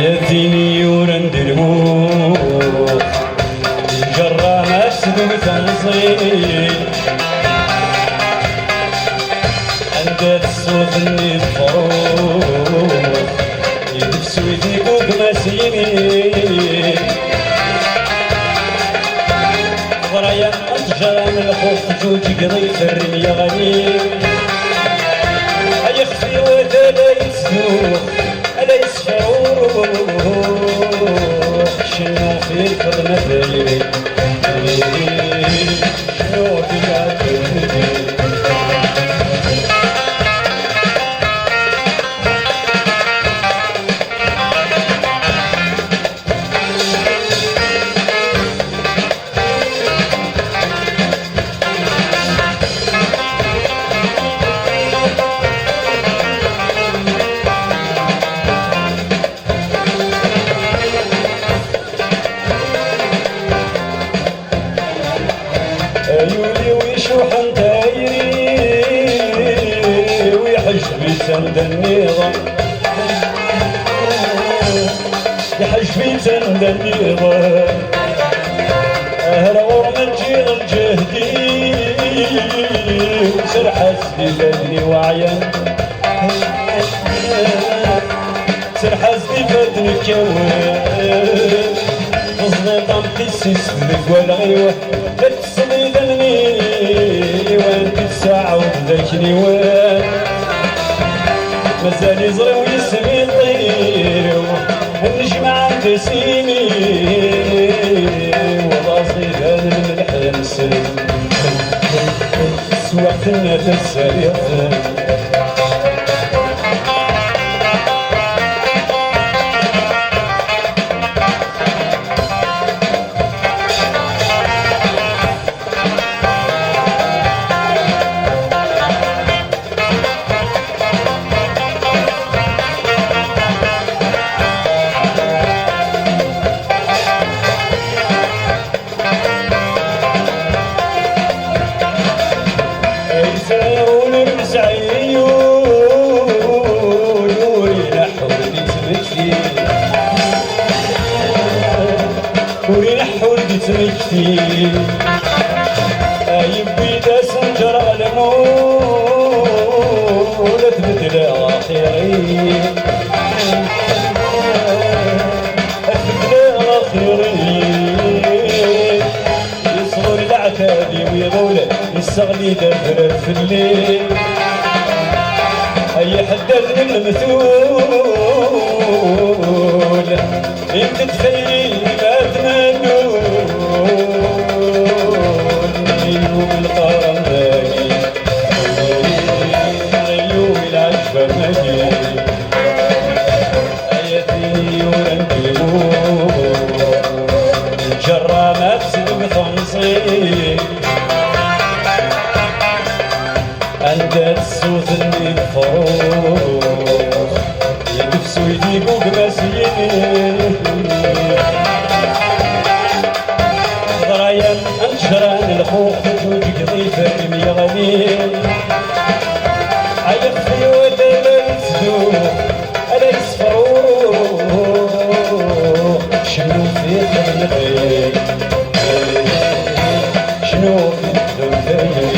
يديني ورندلمو جرى مسد وتنصيب عند الصوت اللي الفروض يدفسو يديقوك مسيني غرايا أتجرى من الخوف جوج قضيف الرمية غنيم يخفي ولا يسوق ألا يسفروح شنو في الفضل مثلي شنو في العدل عيوني ويشوح دايري ويحجبي سند النظام يحجبي سند النظام أهلا من جيل الجهدي سرحت في فدني وعيان سرحت في فدني كوان غزني طمتيسيس بقوال غيوه لا تسمي ذني وانت الساعة وبداك نيوان مازال يزري ويسمي الطير النجم عند سيني وراسي هذا الملح ينسل سوقتنا تسالي تمشتي يبي تسنجر المولد مثل آخرين مثل آخرين يصغر العتادي ويغولد يستغلي دفر في الليل أي حدد من المثول انت تخيلي ما تمنون يوم القرن باقي يوم العجبة ماجي ايتي ورنجمو جرى مفسد بخمصي عند الصوت اللي الفروض يدفسو يديقوك مسيني غرايا انشران الخوخ جوج قضيف الرمي غنيم عيخفي ولا يسدوخ ألا يسفروح شنو في الذنب شنو في الذنب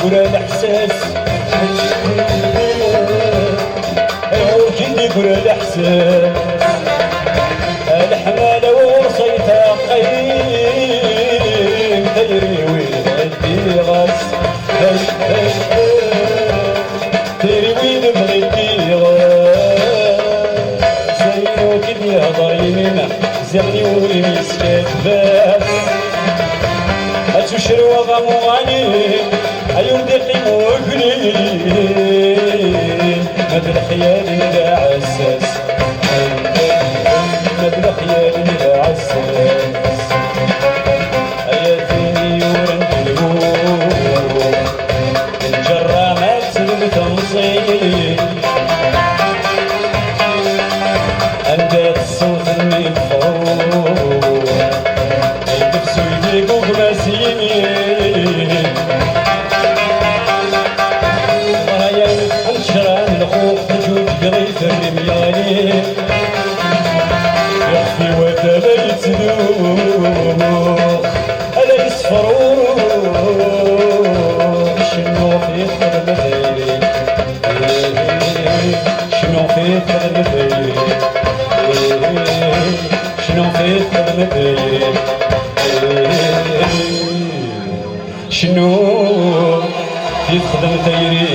ولا الإحساس ولا الإحساس الحمالة ورصيتها قيم تجري وين بدي غاس تجري وين بدي غاس سيرو كدني هضر يمينه زغني ولي مسكت باس أتشرو غمواني أيوم دقي موكلي بالخيال إذا عساس بالخيال إذا عساس أياتيني ورنجلو الجرامات المتمصيل أندات الصوت المفروض الدفس ويديك وغماسيين ورايا الشران الخوف تجوج قريت الرمياني يخفي وتلا يتدوخ ألا يصفرون شنو في خدمتي شنو في خدمتي شنو في خدمتي شنو في خدمتي